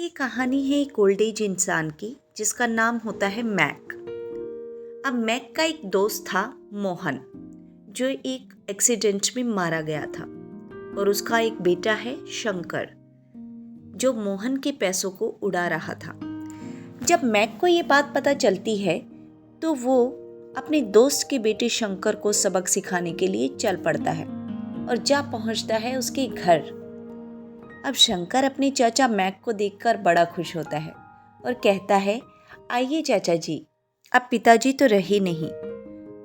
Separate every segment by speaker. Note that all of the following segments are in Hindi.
Speaker 1: ये कहानी है एक ओल्ड एज इंसान की जिसका नाम होता है मैक। अब मैक का एक दोस्त था मोहन, जो एक एक्सीडेंट में मारा गया था, और उसका एक बेटा है शंकर, जो मोहन के पैसों को उड़ा रहा था। जब मैक को ये बात पता चलती है तो वो अपने दोस्त के बेटे शंकर को सबक सिखाने के लिए चल पड़ता है और जा पहुंचता है उसके घर। अब शंकर अपने चाचा मैक को देखकर बड़ा खुश होता है और कहता है, आइए चाचा जी, अब पिताजी तो रहे नहीं,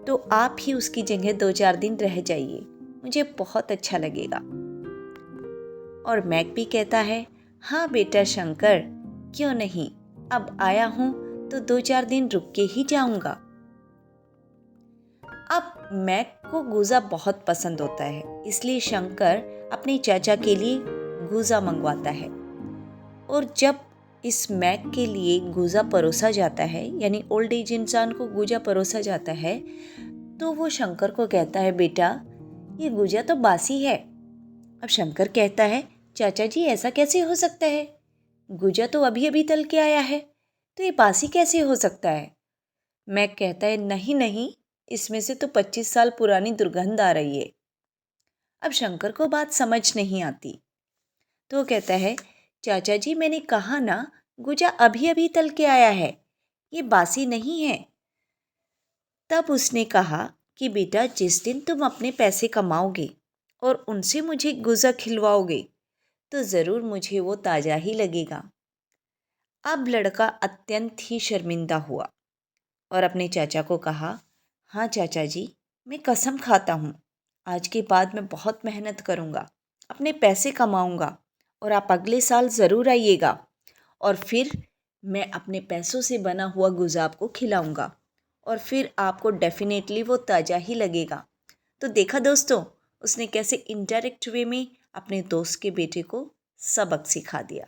Speaker 1: तो आप ही उसकी जगह 2-4 दिन रह जाइए, मुझे बहुत अच्छा लगेगा। और मैक भी कहता है, हाँ बेटा शंकर, क्यों नहीं, अब आया हूँ तो 2-4 दिन रुक के ही जाऊंगा। अब मैक को गुजा बहुत पसंद होता है, इसलिए शंकर अपने चाचा के लिए गुजा मंगवाता है। और जब इस मैक के लिए गुजा परोसा जाता है, यानी ओल्ड एज इंसान को गुजा परोसा जाता है, तो वो शंकर को कहता है, बेटा ये गुजा तो बासी है। अब शंकर कहता है, चाचा जी ऐसा कैसे हो सकता है, गुजा तो अभी अभी तल के आया है, तो ये बासी कैसे हो सकता है। मैक कहता है, नहीं नहीं, इसमें से तो 25 साल पुरानी दुर्गंध आ रही है। अब शंकर को बात समझ नहीं आती, तो वो कहता है, चाचा जी मैंने कहा ना, गुजा अभी अभी तल के आया है, ये बासी नहीं है। तब उसने कहा कि बेटा जिस दिन तुम अपने पैसे कमाओगे और उनसे मुझे गुजा खिलवाओगे तो ज़रूर मुझे वो ताज़ा ही लगेगा। अब लड़का अत्यंत ही शर्मिंदा हुआ और अपने चाचा को कहा, हाँ चाचा जी, मैं कसम खाता हूँ, आज के बाद मैं बहुत मेहनत करूँगा, अपने पैसे कमाऊँगा और आप अगले साल ज़रूर आइएगा, और फिर मैं अपने पैसों से बना हुआ गुजा आपको खिलाऊँगा और फिर आपको डेफिनेटली वो ताज़ा ही लगेगा। तो देखा दोस्तों, उसने कैसे इनडायरेक्ट वे में अपने दोस्त के बेटे को सबक सिखा दिया।